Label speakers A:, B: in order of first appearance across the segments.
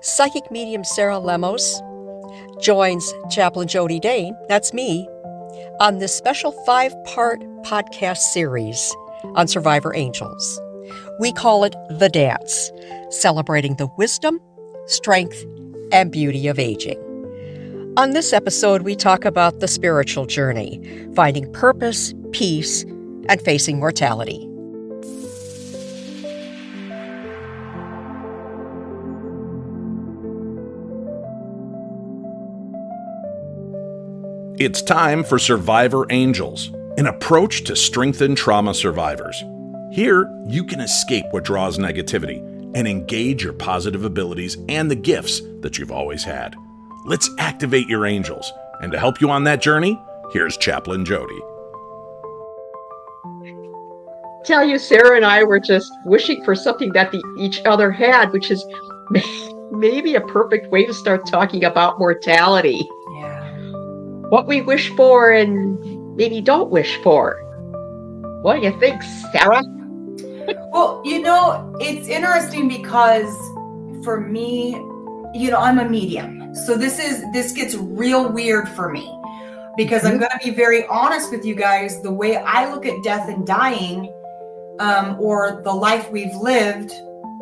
A: Psychic medium Sarah Lemos joins Chaplain Jodi, that's me, on this special 5-part podcast series on survivor angels. We call it The Dance, celebrating the wisdom, strength, and beauty of aging. On this episode, we talk about the spiritual journey, finding purpose, peace, and facing mortality.
B: It's time for Survivor Angels, an approach to strengthen trauma survivors. Here, you can escape what draws negativity and engage your positive abilities and the gifts that you've always had. Let's activate your angels. And to help you on that journey, here's Chaplain Jodi.
A: Tell you, Sarah and I were just wishing for something that each other had, which is maybe a perfect way to start talking about mortality.
C: Yeah.
A: What we wish for and maybe don't wish for. What do you think, Sarah?
C: Well, it's interesting because for me, I'm a medium. So this gets real weird for me because I'm going to be very honest with you guys. The way I look at death and dying, or the life we've lived,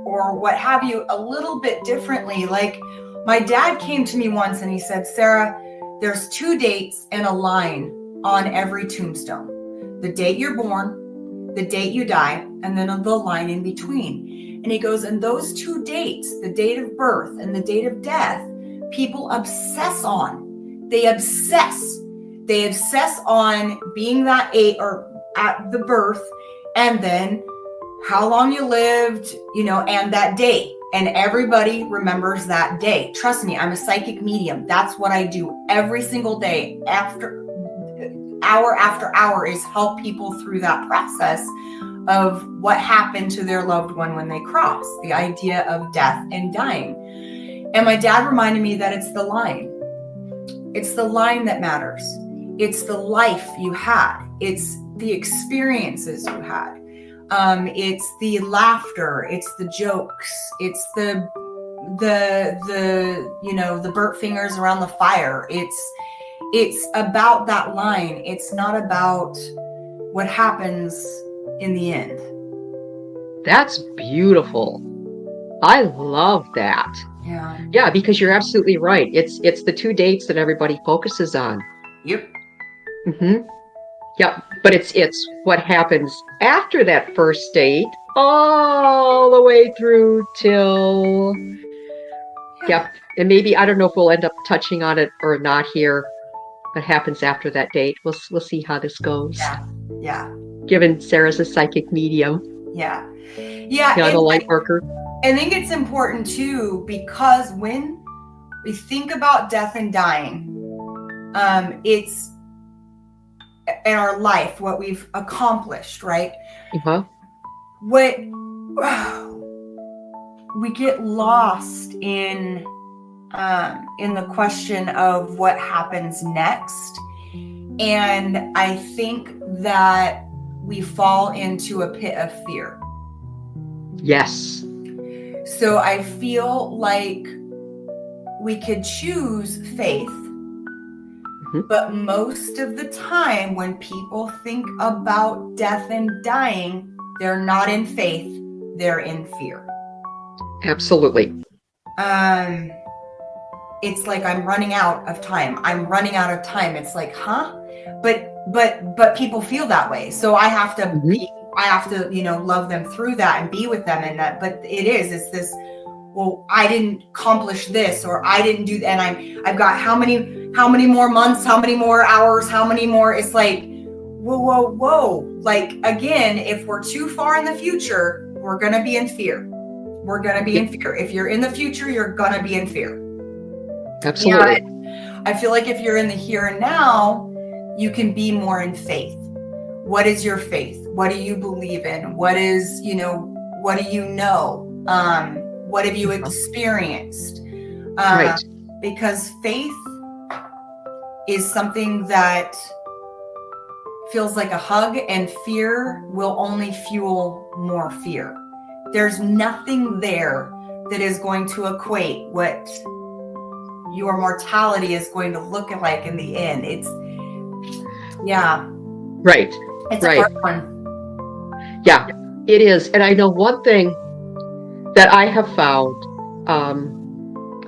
C: or what have you, a little bit differently. Like my dad came to me once and he said, Sarah, there's 2 dates and a line on every tombstone. The date you're born, the date you die, and then the line in between. And he goes, and those 2 dates, the date of birth and the date of death, people obsess on. They obsess on being that age or at the birth, and then how long you lived, and that date. And everybody remembers that day. Trust me, I'm a psychic medium. That's what I do every single day after hour is help people through that process of what happened to their loved one when they cross, the idea of death and dying. And my dad reminded me that it's the line. It's the line that matters. It's the life you had. It's the experiences you had. It's the laughter, it's the jokes, it's the burnt fingers around the fire. It's about that line. It's not about what happens in the end.
A: That's beautiful. I love that. Yeah, because you're absolutely right. It's the 2 dates that everybody focuses on.
C: Yep.
A: Yep, but it's what happens after that first date, all the way through till, yep. And maybe, I don't know if we'll end up touching on it or not here, what happens after that date. We'll see how this goes.
C: Yeah.
A: Given Sarah's a psychic medium.
C: Yeah.
A: Not a light worker.
C: I think it's important too, because when we think about death and dying, it's in our life, what we've accomplished, right? What we get lost in the question of what happens next. And I think that we fall into a pit of fear.
A: Yes.
C: So I feel like we could choose faith. But most of the time when people think about death and dying, they're not in faith, they're in fear.
A: Absolutely.
C: It's like I'm running out of time. It's like, huh? But people feel that way. So I have to love them through that and be with them in that. But it's this, well, I didn't accomplish this, or I didn't do that, and I've got how many more months, how many more hours, how many more. It's like, whoa. Like, again, if we're too far in the future, we're going to be in fear. If you're in the future, you're going to be in fear.
A: Absolutely.
C: Yeah, I feel like if you're in the here and now, you can be more in faith. What is your faith? What do you believe in? What do you know? What have you experienced?
A: Right.
C: Because faith is something that feels like a hug, and fear will only fuel more fear. There's nothing there that is going to equate what your mortality is going to look like in the end.
D: Right.
C: It's
D: right.
C: a hard one.
D: Yeah, it is. And I know one thing that I have found,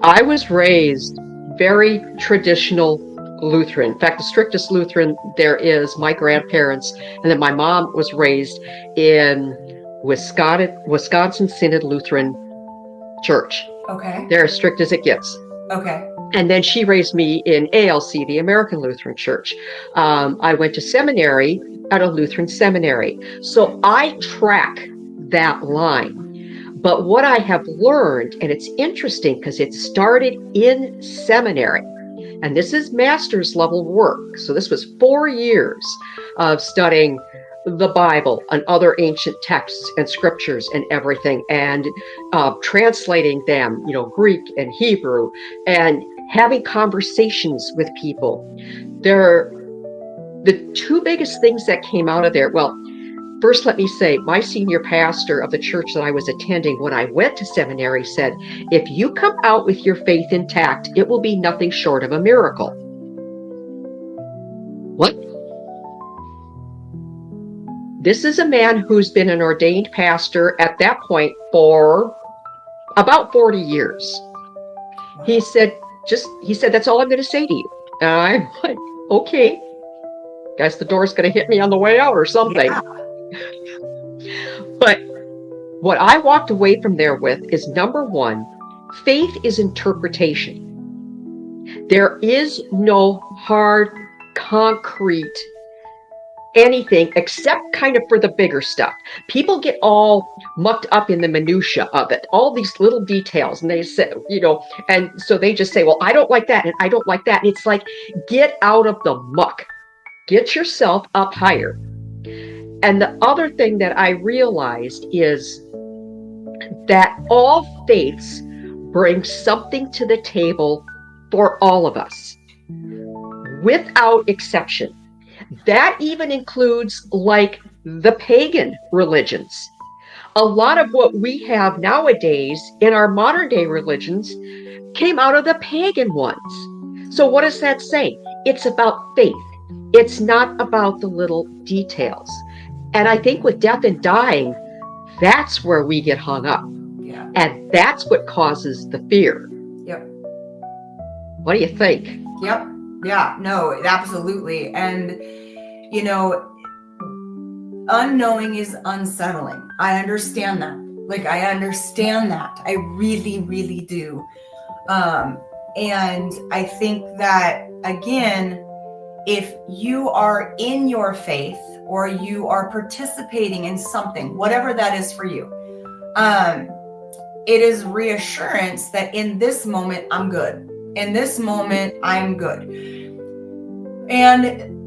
D: I was raised very traditional Lutheran. In fact, the strictest Lutheran there is, my grandparents, and then my mom was raised in Wisconsin Synod Lutheran Church.
C: Okay.
D: They're as strict as it gets.
C: Okay.
D: And then she raised me in ALC, the American Lutheran Church. I went to seminary at a Lutheran seminary. So I track that line. But what I have learned, and it's interesting because it started in seminary, and this is master's level work. So this was 4 years of studying the Bible and other ancient texts and scriptures and everything, and translating them, Greek and Hebrew, and having conversations with people. The two biggest things that came out of there, well, first, let me say, my senior pastor of the church that I was attending when I went to seminary said, if you come out with your faith intact, it will be nothing short of a miracle. What? This is a man who's been an ordained pastor at that point for about 40 years. He said, that's all I'm going to say to you. And I'm like, okay, guess the door's going to hit me on the way out or something.
C: Yeah.
D: But what I walked away from there with is, number one, faith is interpretation. There is no hard, concrete anything except kind of for the bigger stuff. People get all mucked up in the minutia of it, all these little details, and they say, and so they just say, well, I don't like that, and I don't like that. And it's like, get out of the muck. Get yourself up higher. And the other thing that I realized is that all faiths bring something to the table for all of us, without exception. That even includes like the pagan religions. A lot of what we have nowadays in our modern day religions came out of the pagan ones. So what does that say? It's about faith. It's not about the little details. And I think with death and dying, that's where we get hung up.
C: Yeah.
D: And that's what causes the fear.
C: Yep.
D: What do you think?
C: Yep. Yeah, no, absolutely. And, unknowing is unsettling. I understand that. I understand that. I really, really do. And I think that, again, if you are in your faith or you are participating in something, whatever that is for you, it is reassurance that in this moment, I'm good. In this moment, I'm good. And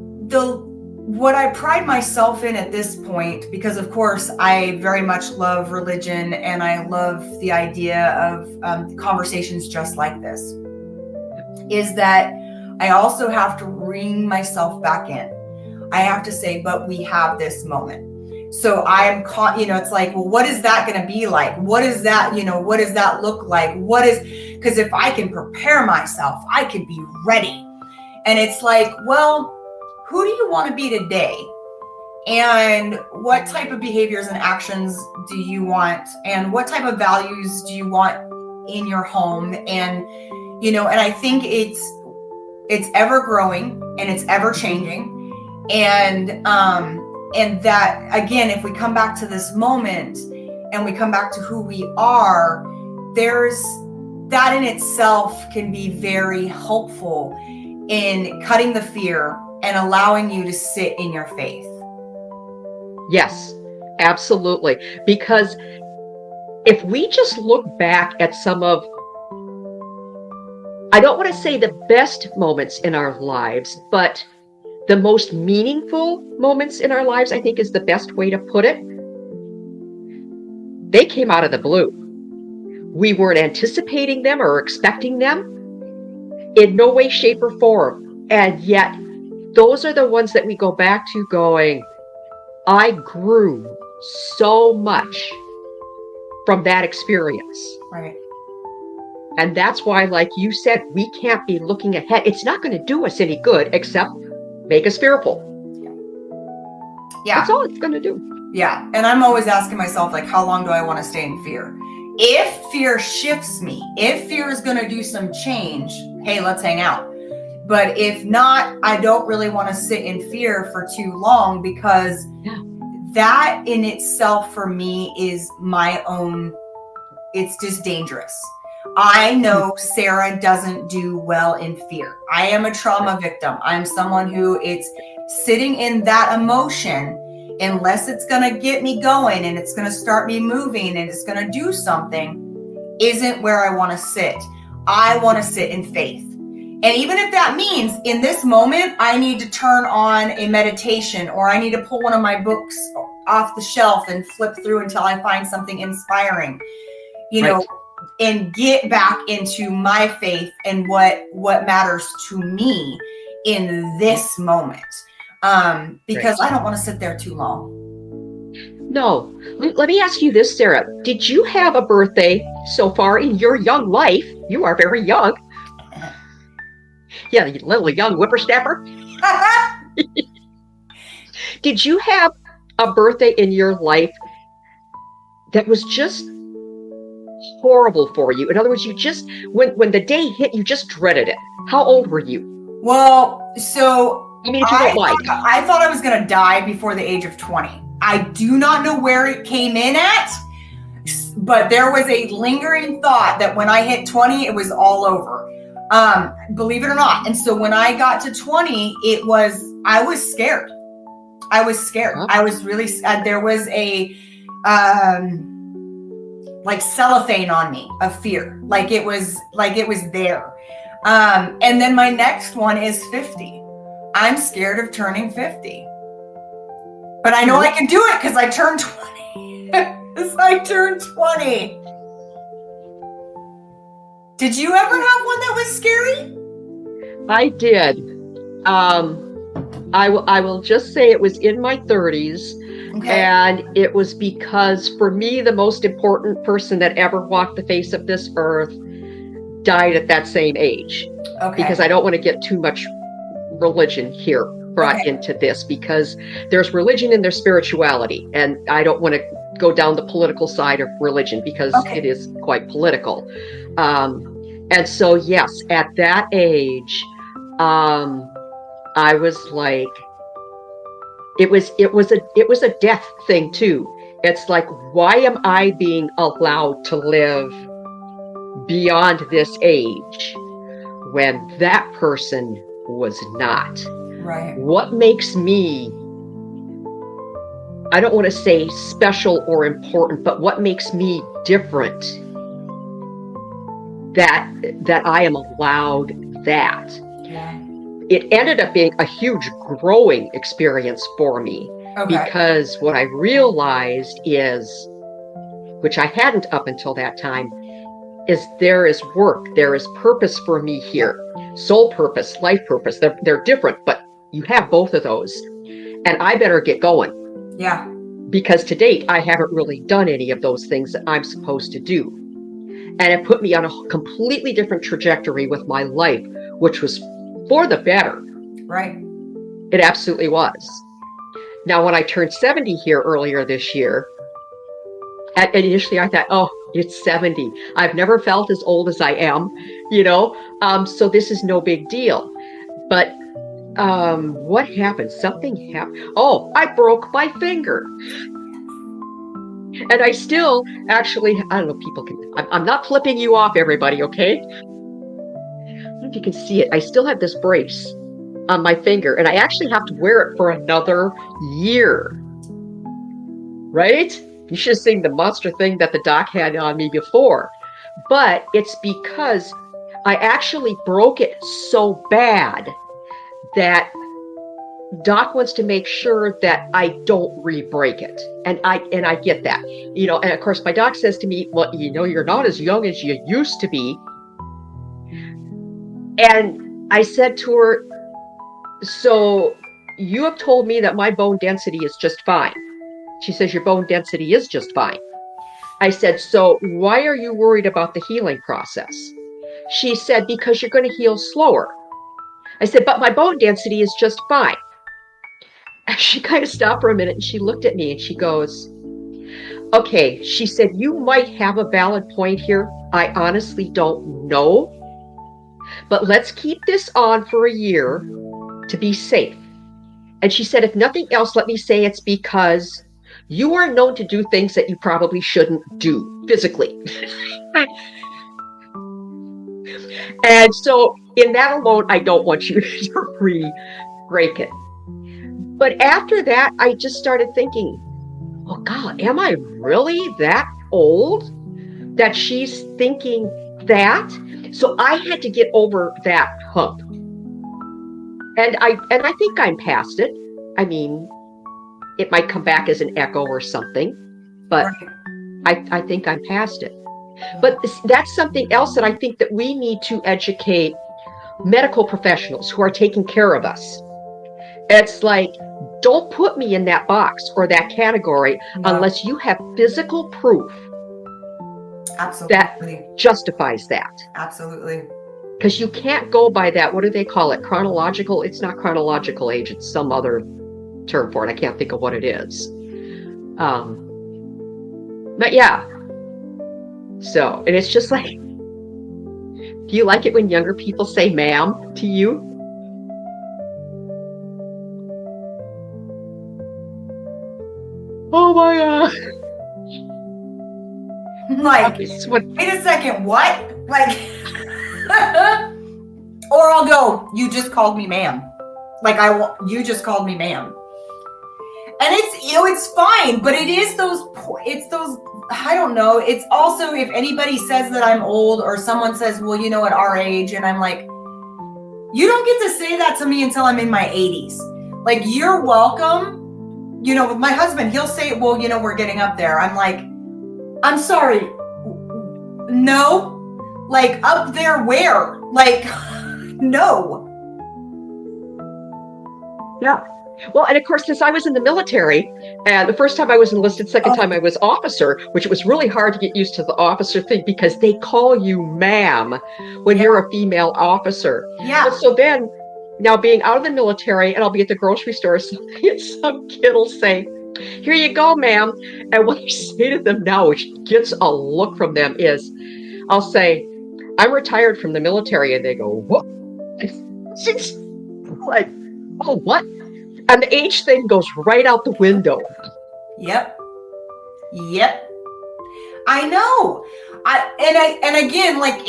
C: what I pride myself in at this point, because of course I very much love religion and I love the idea of conversations just like this, is that I also have to bring myself back in. I have to say, but we have this moment. So I am caught, it's like, well, what is that going to be like? What is that, what does that look like? Because if I can prepare myself, I can be ready. And it's like, well, who do you want to be today? And what type of behaviors and actions do you want? And what type of values do you want in your home? And, and I think it's ever growing and it's ever changing. And that, again, if we come back to this moment and we come back to who we are, there's that in itself can be very helpful in cutting the fear and allowing you to sit in your faith.
D: Yes, absolutely. Because if we just look back at some of, I don't want to say the best moments in our lives, but the most meaningful moments in our lives, I think is the best way to put it. They came out of the blue. We weren't anticipating them or expecting them in no way, shape, or form. And yet, those are the ones that we go back to going, I grew so much from that experience.
C: Right.
D: And that's why, like you said, we can't be looking ahead. It's not going to do us any good except make us fearful.
C: Yeah.
D: That's all it's going to do.
C: Yeah. And I'm always asking myself, like, how long do I want to stay in fear? If fear shifts me, if fear is going to do some change, hey, let's hang out. But if not, I don't really want to sit in fear for too long, because that in itself for me is my own, it's just dangerous. I know Sarah doesn't do well in fear. I am a trauma victim. I'm someone who it's sitting in that emotion, unless it's going to get me going and it's going to start me moving and it's going to do something, isn't where I want to sit. I want to sit in faith. And even if that means in this moment, I need to turn on a meditation, or I need to pull one of my books off the shelf and flip through until I find something inspiring, you know, and get back into my faith and what matters to me in this moment. Because I don't want to sit there too long.
D: No. Let me ask you this, Sarah. Did you have a birthday so far in your young life? You are very young. Yeah, you little young whippersnapper. Did you have a birthday in your life that was just horrible for you? In other words, you just, when the day hit, you just dreaded it. How old were you?
C: Well, so
D: I mean, if you don't mind.
C: I thought I was going to die before the age of 20. I do not know where it came in at, but there was a lingering thought that when I hit 20, it was all over. Believe it or not. And so when I got to 20, I was scared. I was scared.
D: Huh?
C: I was really, there was a, like cellophane on me of fear. Like it was there. And then my next one is 50. I'm scared of turning 50. But I know I can do it because I turned 20. Because I turned 20. Did you ever have one that was scary?
D: I did. I will just say it was in my 30s.
C: Okay.
D: And it was because for me, the most important person that ever walked the face of this earth died at that same age.
C: Okay.
D: Because I don't want to get too much religion here brought into this, because there's religion and there's spirituality. And I don't want to go down the political side of religion because it is quite political. And so, yes, at that age, I was like, it was a death thing too. It's like, why am I being allowed to live beyond this age when that person was not?
C: Right.
D: What makes me, I don't want to say special or important, but what makes me different that I am allowed that?
C: Yeah.
D: It ended up being a huge growing experience for me, because what I realized is, which I hadn't up until that time, is there is work, there is purpose for me here. Soul purpose, life purpose, they're different, but you have both of those. And I better get going.
C: Yeah.
D: Because to date, I haven't really done any of those things that I'm supposed to do. And it put me on a completely different trajectory with my life, which was for the better.
C: Right.
D: It absolutely was. Now, when I turned 70 here earlier this year, initially I thought, oh, it's 70. I've never felt as old as I am, so this is no big deal. But what happened? Something happened. Oh, I broke my finger. And I still actually, I don't know, people can, I'm not flipping you off, everybody, okay? I don't know if you can see it. I still have this brace on my finger, and I actually have to wear it for another year. Right? You should have seen the monster thing that the doc had on me before. But it's because I actually broke it so bad that Doc wants to make sure that I don't re-break it. And I get that. And of course my doc says to me, well, you're not as young as you used to be. And I said to her, so you have told me that my bone density is just fine. She says, your bone density is just fine. I said, so why are you worried about the healing process? She said, because you're going to heal slower. I said, but my bone density is just fine. And she kind of stopped for a minute and she looked at me and she goes, okay, she said, you might have a valid point here. I honestly don't know, but let's keep this on for a year to be safe. And she said, if nothing else, let me say it's because you are known to do things that you probably shouldn't do physically. And so in that alone, I don't want you to re-break it. But after that, I just started thinking, oh God, am I really that old that she's thinking that? So I had to get over that hump. And I think I'm past it. I mean, it might come back as an echo or something, but I think I'm past it. But that's something else that I think that we need to educate medical professionals who are taking care of us. It's like, don't put me in that box or that category unless you have physical proof that justifies that.
C: Absolutely.
D: Because you can't go by that. What do they call it? Chronological? It's not chronological age. It's some other term for it. I can't think of what it is. But yeah. So, and it's just like, do you like it when younger people say ma'am to you? Oh my God.
C: Like, wait a second, what? Like, or I'll go, you just called me ma'am. Like, you just called me ma'am. And it's, it's fine, but it's those, I don't know. It's also, if anybody says that I'm old or someone says, well, at our age, and I'm like, you don't get to say that to me until I'm in my 80s. Like, you're welcome. With my husband, he'll say, well, we're getting up there. I'm like, I'm sorry. No. Like, up there where? Like, no.
D: Yeah. Well, and of course, since I was in the military, and the first time I was enlisted, second time I was officer, which it was really hard to get used to the officer thing because they call you ma'am when you're a female officer.
C: Yeah.
D: But so then, now being out of the military, and I'll be at the grocery store, some kid will say, here you go, ma'am. And what I say to them now, which gets a look from them, is I'll say, I'm retired from the military. And they go, what? It's like, oh, what? And the age thing goes right out the window.
C: Yep. I know. And again, like,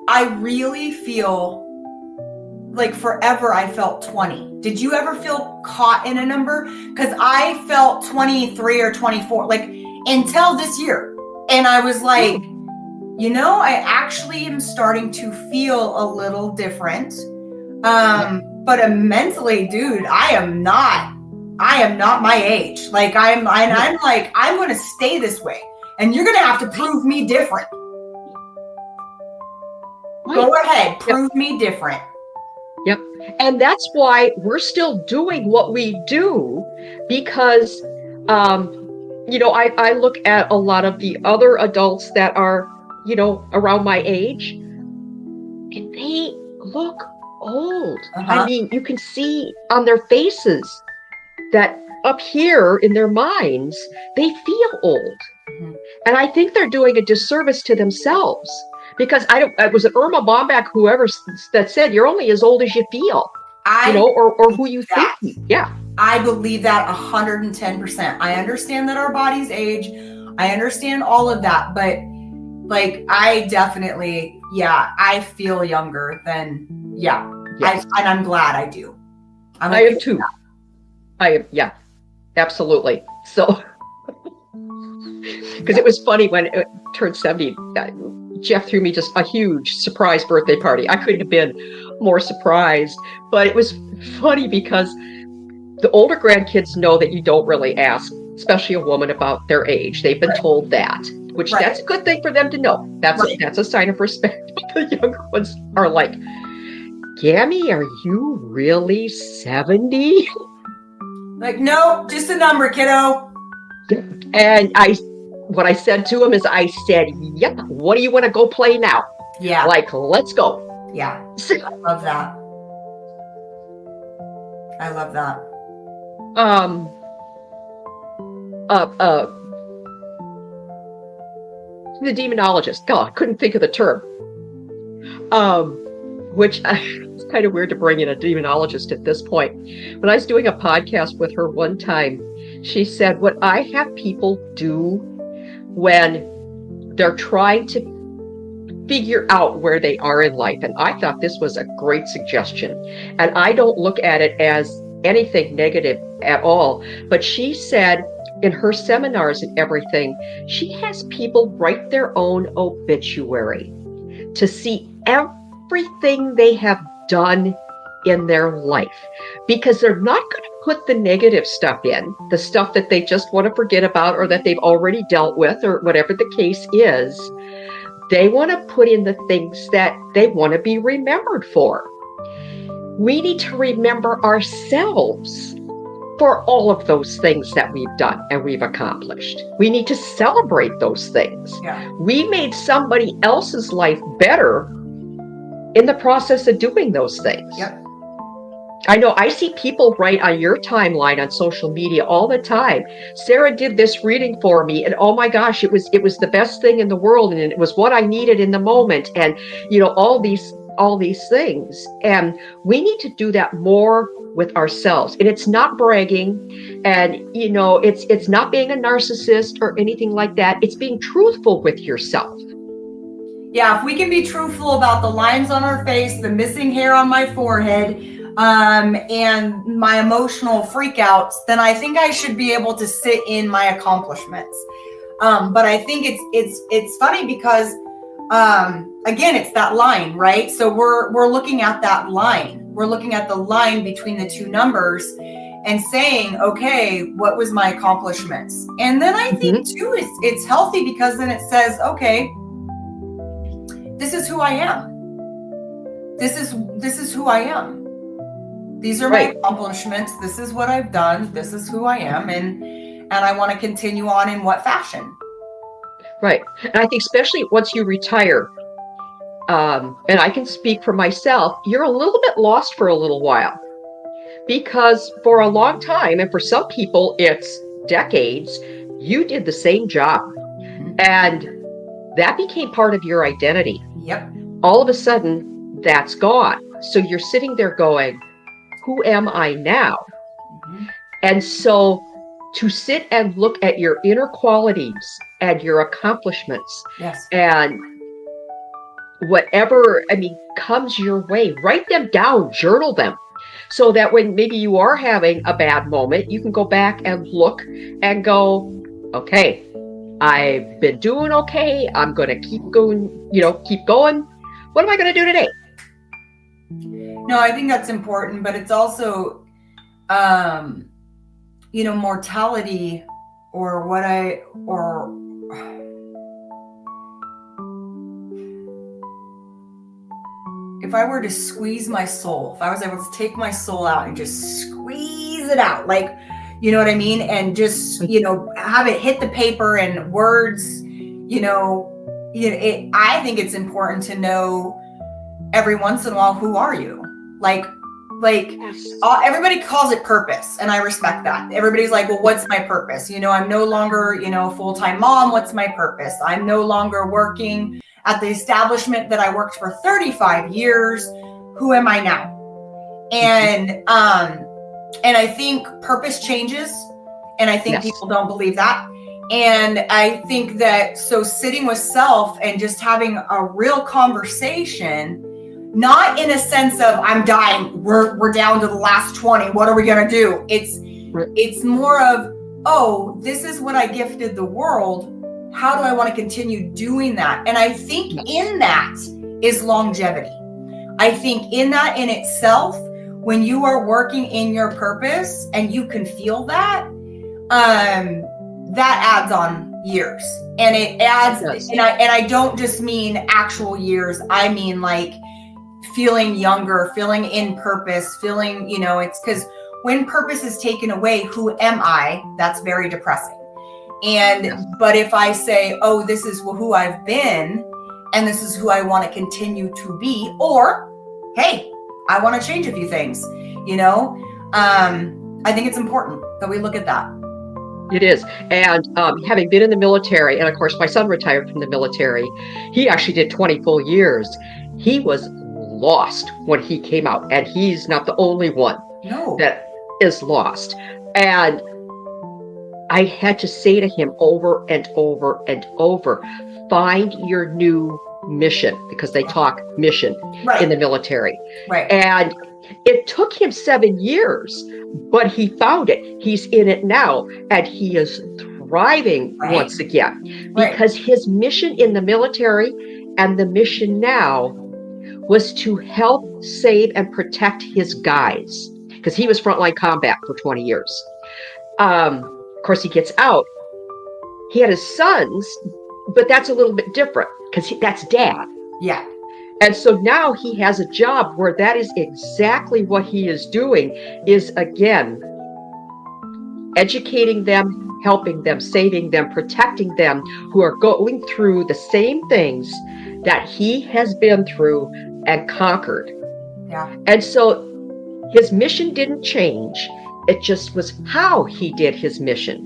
C: I really feel like forever I felt 20. Did you ever feel caught in a number? Because I felt 23 or 24, like, until this year. And I was like, I actually am starting to feel a little different. But mentally, dude, I am not my age. Like, I'm like, I'm going to stay this way. And you're going to have to prove me different. Right. Go ahead, prove me different.
D: Yep. And that's why we're still doing what we do, because, I look at a lot of the other adults that are, around my age, and they look old. I mean, you can see on their faces that up here in their minds, they feel old. Mm-hmm. And I think they're doing a disservice to themselves. Because it was Irma Bombeck, whoever that said, you're only as old as you feel, or who you think. Yeah.
C: I believe that 110%. I understand that our bodies age. I understand all of that. But like, I definitely, I feel younger than, yes. And I'm glad I do.
D: I am too. Absolutely. So, because it was funny when it turned 70, Jeff threw me just a huge surprise birthday party. I couldn't have been more surprised, but it was funny because the older grandkids know that you don't really ask, especially a woman, about their age. They've been told that, which that's a good thing for them to know. That's a sign of respect. The younger ones are like, Gammy, are you really 70?
C: Like, no, just a number, kiddo.
D: And what I said to him is I said, yep, what do you want to go play now?
C: Yeah.
D: Like, let's go.
C: Yeah. I love that. I love that.
D: The demonologist, God, I couldn't think of the term. Which it's kind of weird to bring in a demonologist at this point. When I was doing a podcast with her one time, she said, what I have people do when they're trying to figure out where they are in life, and I thought this was a great suggestion, and I don't look at it as anything negative at all, but she said in her seminars and everything, she has people write their own obituary to see everything they have done in their life, because they're not going to put the negative stuff in, the stuff that they just want to forget about or that they've already dealt with or whatever the case is. They want to put in the things that they want to be remembered for. We need to remember ourselves for all of those things that we've done and we've accomplished. We need to celebrate those things.
C: Yeah.
D: We made somebody else's life better in the process of doing those things.
C: Yep.
D: I know I see people write on your timeline on social media all the time. Sarah did this reading for me, and oh my gosh, it was the best thing in the world, and it was what I needed in the moment, and all these things. And we need to do that more with ourselves. And it's not bragging, and it's not being a narcissist or anything like that. It's being truthful with yourself.
C: Yeah, if we can be truthful about the lines on our face, the missing hair on my forehead, and my emotional freakouts, then I think I should be able to sit in my accomplishments. But I think it's funny because, again, it's that line, right? So we're looking at that line. We're looking at the line between the two numbers and saying, okay, what was my accomplishments? And then I think too, it's healthy because then it says, okay, this is who I am. This is who I am. These are my accomplishments. This is what I've done. This is who I am. And I want to continue on in what fashion.
D: Right. And I think especially once you retire, and I can speak for myself, you're a little bit lost for a little while. Because for a long time, and for some people, it's decades, you did the same job. And that became part of your identity.
C: Yep.
D: All of a sudden, that's gone. So you're sitting there going, who am I now? And so to sit and look at your inner qualities and your accomplishments,
C: yes,
D: and whatever, comes your way, write them down, journal them, so that when maybe you are having a bad moment, you can go back and look and go, okay, I've been doing okay. I'm going to keep going, keep going. What am I going to do today?
C: No, I think that's important, but it's also, mortality if I were to squeeze my soul, if I was able to take my soul out and just squeeze it out, like, you know what I mean? And just, have it hit the paper and words, I think it's important to know every once in a while, who are you? Like everybody calls it purpose, and I respect that. Everybody's like, well, what's my purpose? I'm no longer, a full-time mom. What's my purpose? I'm no longer working at the establishment that I worked for 35 years. Who am I now? And I think purpose changes, and I think people don't believe that. And I think that, so sitting with self and just having a real conversation, not in a sense of I'm dying, we're down to the last 20, what are we going to do? It's more of, oh, this is what I gifted the world. How do I want to continue doing that? And I think in that is longevity. I think in that in itself, when you are working in your purpose and you can feel that, that adds on years. And it adds, and I don't just mean actual years. I mean like feeling younger, feeling in purpose, feeling, it's because when purpose is taken away, who am I? That's very depressing. But if I say, oh, this is who I've been, and this is who I want to continue to be, or, hey, I want to change a few things, I think it's important that we look at that.
D: It is. And having been in the military, and of course, my son retired from the military, he actually did 20 full years. He was lost when he came out, and he's not the only one that is lost. And I had to say to him over and over and over, find your new mission, because they talk mission in the military.
C: Right.
D: And it took him 7 years, but he found it. He's in it now, and he is thriving once again, because his mission in the military and the mission now was to help save and protect his guys, because he was frontline combat for 20 years. Of course, he gets out. He had his sons, but that's a little bit different, because that's dad.
C: Yeah.
D: And so now he has a job where that is exactly what he is doing, is again, educating them, helping them, saving them, protecting them, who are going through the same things that he has been through and conquered.
C: Yeah.
D: And so his mission didn't change. It just was how he did his mission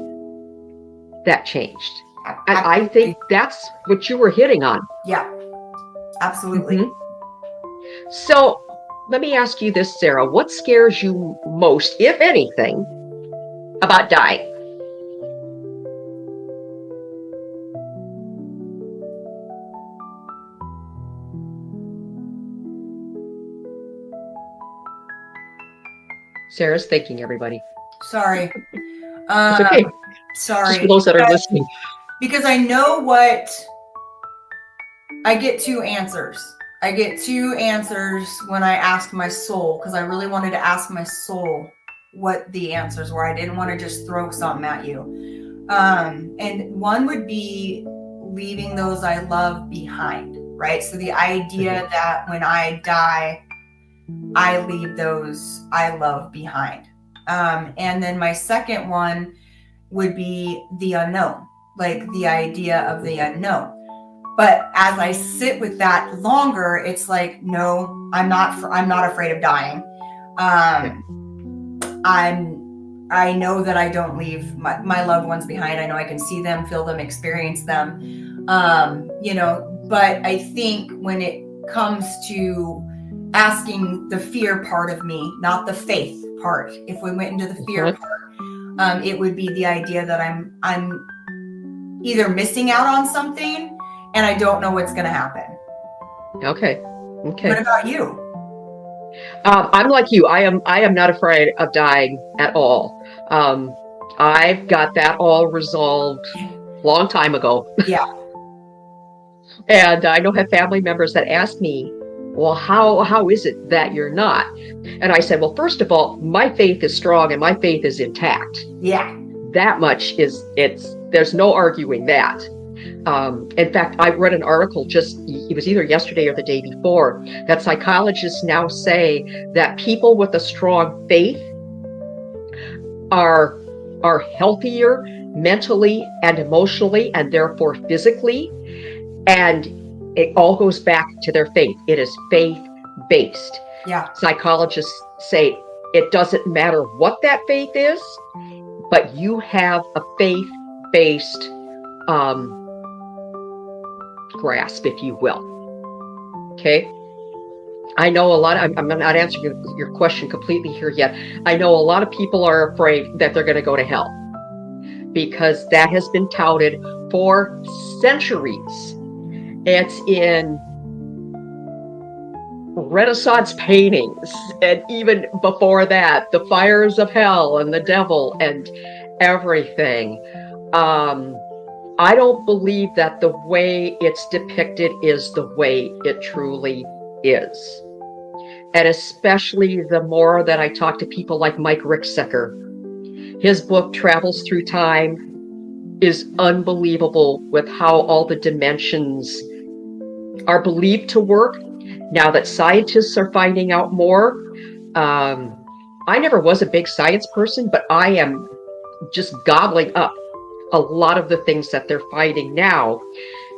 D: that changed. And I think that's what you were hitting on.
C: Yeah, absolutely.
D: Mm-hmm. So let me ask you this, Sarah. What scares you most, if anything, about dying? Sarah's thinking, everybody.
C: Sorry.
D: It's okay.
C: Sorry.
D: Just for those that are listening.
C: Because I know what I get two answers. I get two answers when I ask my soul, because I really wanted to ask my soul what the answers were. I didn't want to just throw something at you. And one would be leaving those I love behind, right? So the idea that when I die, I leave those I love behind. And then my second one would be the unknown, like the idea of the unknown. But as I sit with that longer, it's like, no, I'm not afraid of dying. I know that I don't leave my loved ones behind. I know I can see them, feel them, experience them. But I think when it comes to asking the fear part of me, not the faith part, if we went into the fear part, it would be the idea that I'm either missing out on something and I don't know what's going to happen. Okay. What about you?
D: I'm like you. I am not afraid of dying at all. I've got that all resolved long time ago.
C: Yeah.
D: And I know I have family members that ask me, well, how is it that you're not? And I said, well, first of all, my faith is strong and my faith is intact.
C: Yeah.
D: That much there's no arguing that. In fact, I read an article it was either yesterday or the day before, that psychologists now say that people with a strong faith are healthier mentally and emotionally, and therefore physically. And it all goes back to their faith. It is faith-based.
C: Yeah. Psychologists
D: say it doesn't matter what that faith is, but you have a faith-based grasp, if you will. Okay. I know a lot. I'm not answering your question completely here yet. I know a lot of people are afraid that they're going to go to hell, because that has been touted for centuries. It's in Renaissance paintings, and even before that, the fires of hell and the devil and everything. I don't believe that the way it's depicted is the way it truly is. And especially the more that I talk to people like Mike Ricksecker, his book Travels Through Time is unbelievable with how all the dimensions are believed to work. Now that scientists are finding out more, I never was a big science person, but I am just gobbling up a lot of the things that they're finding now,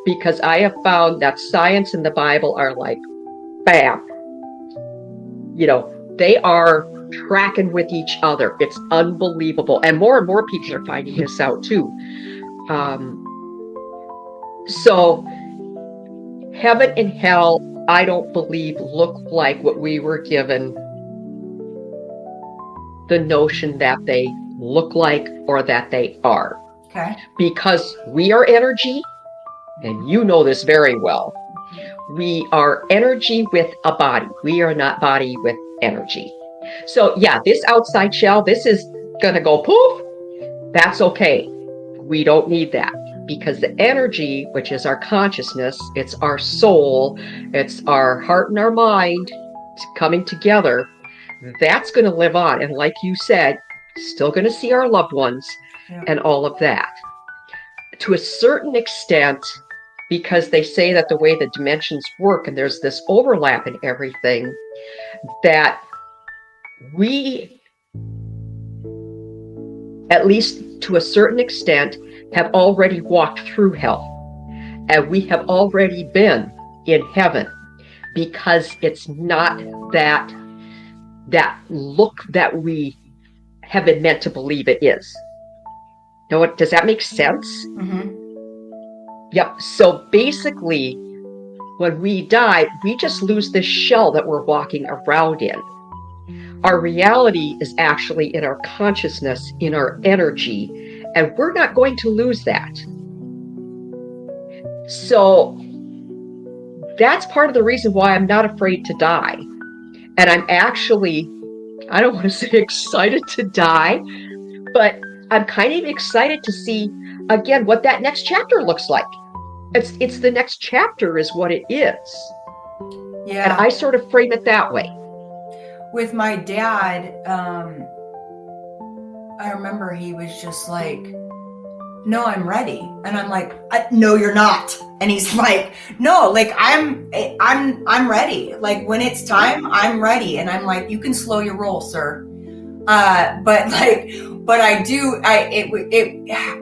D: because I have found that science and the Bible are like, bam, they are tracking with each other. It's unbelievable. And more people are finding this out too. So heaven and hell, I don't believe look like what we were given the notion that they look like or that they are.
C: Okay.
D: Because we are energy, and you know this very well. We are energy with a body. We are not body with energy. So yeah, this outside shell, this is going to go poof. That's okay. We don't need that, because the energy, which is our consciousness, it's our soul, it's our heart and our mind coming together, that's going to live on. And like you said, still going to see our loved ones and all of that. To a certain extent, because they say that the way the dimensions work, and there's this overlap in everything, that we, at least to a certain extent, have already walked through hell, and we have already been in heaven, because it's not that look that we have been meant to believe it is. Does that make sense?
C: Mm-hmm.
D: Yep. So basically, when we die, we just lose this shell that we're walking around in. Our reality is actually in our consciousness, in our energy, and we're not going to lose that. So that's part of the reason why I'm not afraid to die. And I'm actually, I don't want to say excited to die, but I'm kind of excited to see, again, what that next chapter looks like. It's the next chapter is what it is.
C: Yeah.
D: And I sort of frame it that way.
C: With my dad, I remember he was just like, no, I'm ready. And I'm like, no, you're not. And he's like, no, like I'm ready. Like when it's time, I'm ready. And I'm like, you can slow your roll, sir. But I do,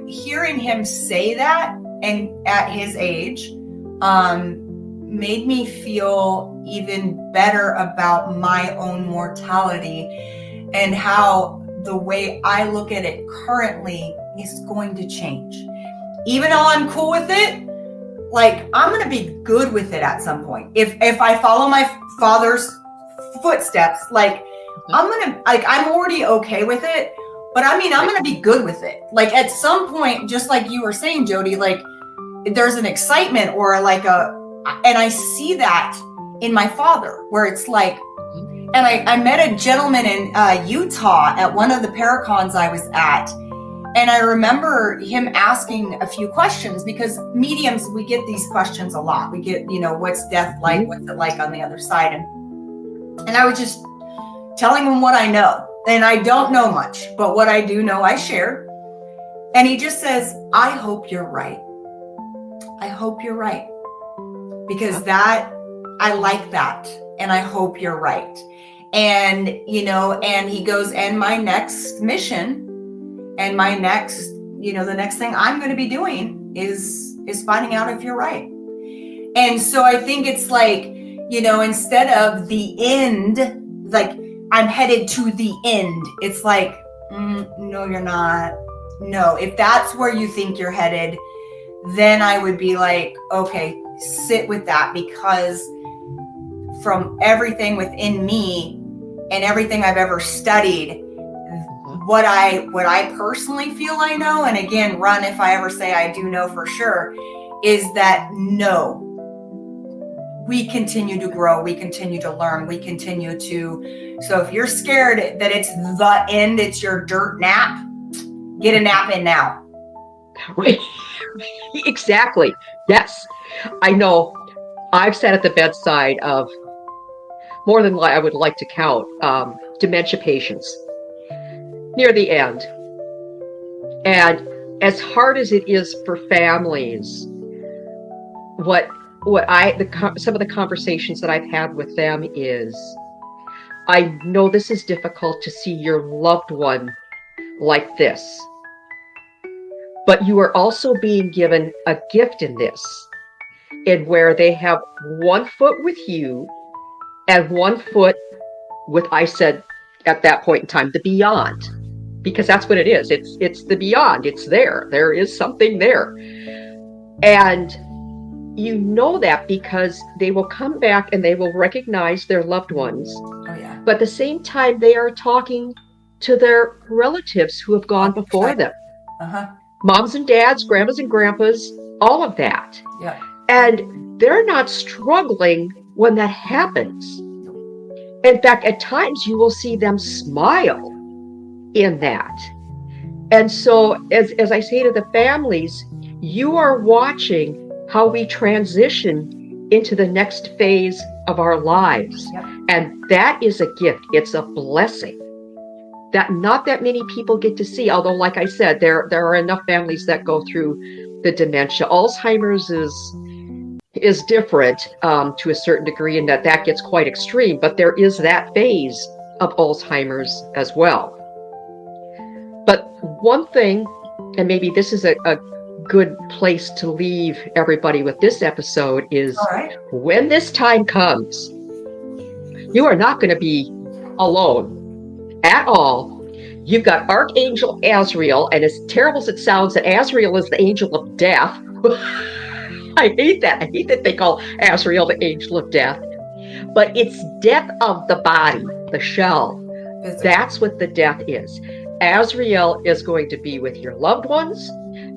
C: hearing him say that, and at his age, made me feel even better about my own mortality, and how the way I look at it currently is going to change. Even though I'm cool with it, like I'm going to be good with it at some point. If I follow my father's footsteps, like I'm already okay with it, but I mean, I'm going to be good with it. Like at some point, just like you were saying, Jodi, like there's an excitement or like and I see that in my father, where it's like, and I met a gentleman in Utah at one of the Paracons I was at. And I remember him asking a few questions, because mediums, we get these questions a lot. We get, what's death like? What's it like on the other side? And I was just telling him what I know. And I don't know much, but what I do know, I share. And he just says, I hope you're right. I hope you're right. Because I like that. And I hope you're right. And, and he goes, and my next mission, and my next, the next thing I'm going to be doing is finding out if you're right. And so I think it's like, instead of the end, like I'm headed to the end, it's like, no, you're not. No, if that's where you think you're headed, then I would be like, okay, sit with that, because from everything within me and everything I've ever studied, what I personally feel I know, and again, run if I ever say I do know for sure, is that no, we continue to grow, we continue to learn, we continue to, so if you're scared that it's the end, it's your dirt nap, get a nap in now.
D: Right. Exactly. Yes. I know I've sat at the bedside of more than I would like to count dementia patients near the end. And as hard as it is for families, some of the conversations that I've had with them is, I know this is difficult to see your loved one like this, But you are also being given a gift in this, in where they have 1 foot with you and 1 foot with, I said at that point in time, the beyond, because that's what it is. It's the beyond. It's there. There is something there. And you know that because they will come back and they will recognize their loved ones.
C: Oh, yeah.
D: But at the same time, they are talking to their relatives who have gone before them.
C: Uh-huh.
D: Moms and dads, grandmas and grandpas, all of that.
C: Yeah.
D: And they're not struggling when that happens. In fact, at times you will see them smile in that. And so, as I say to the families, you are watching how we transition into the next phase of our lives.
C: Yep.
D: And that is a gift. It's a blessing that not that many people get to see. Although, like I said, there are enough families that go through the dementia. Alzheimer's is different to a certain degree in that gets quite extreme, but there is that phase of Alzheimer's as well. But one thing, and maybe this is a good place to leave everybody with this episode, is when this time comes, you are not going to be alone at all. You've got Archangel Azrael, and as terrible as it sounds, that Azrael is the angel of death. I hate that. I hate that they call Azrael the angel of death. But it's death of the body, the shell. That's what the death is. Azrael is going to be with your loved ones.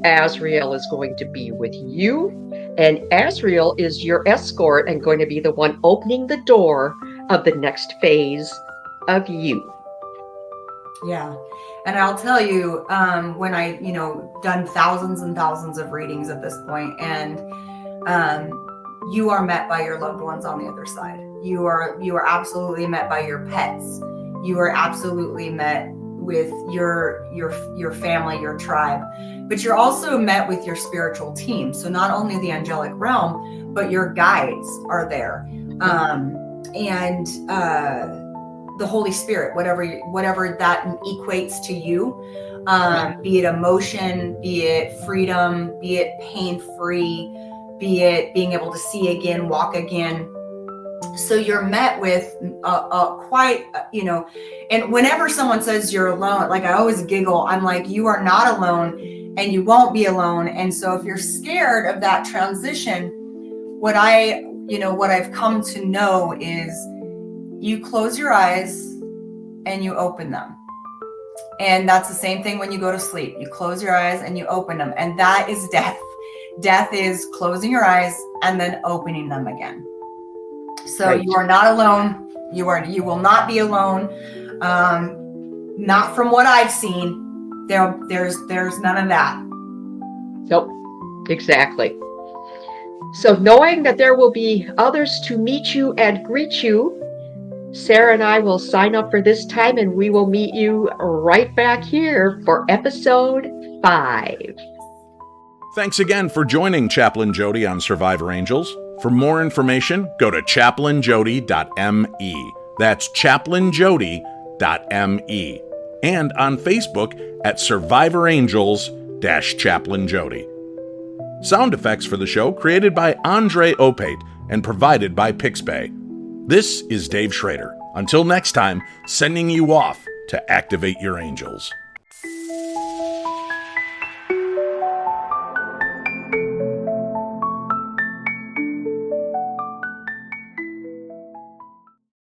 D: Azrael is going to be with you. And Azrael is your escort and going to be the one opening the door of the next phase of you.
C: Yeah. And I'll tell you, when I, done thousands and thousands of readings at this point, and you are met by your loved ones on the other side. You are absolutely met by your pets. You are absolutely met with your family, your tribe, but you're also met with your spiritual team. So not only the angelic realm, but your guides are there, and the Holy Spirit, whatever that equates to you, be it emotion, be it freedom, be it pain-free, be it being able to see again, walk again. So you're met with quite, and whenever someone says you're alone, like I always giggle, I'm like, you are not alone and you won't be alone. And so if you're scared of that transition, what I've come to know is you close your eyes and you open them. And that's the same thing when you go to sleep. You close your eyes and you open them. And that is death. Death is closing your eyes and then opening them again. So You are not alone. You will not be alone. Not from what I've seen. There's none of that.
D: Nope. Exactly. So knowing that there will be others to meet you and greet you, Sarah and I will sign up for this time, and we will meet you right back here for episode 5.
B: Thanks again for joining Chaplain Jodi on Survivor Angels. For more information, go to chaplainjodi.me. That's chaplainjodi.me. And on Facebook at Survivor Angels-Chaplain Jodi. Sound effects for the show created by Andre Opate and provided by Pixbay. This is Dave Schrader. Until next time, sending you off to activate your angels.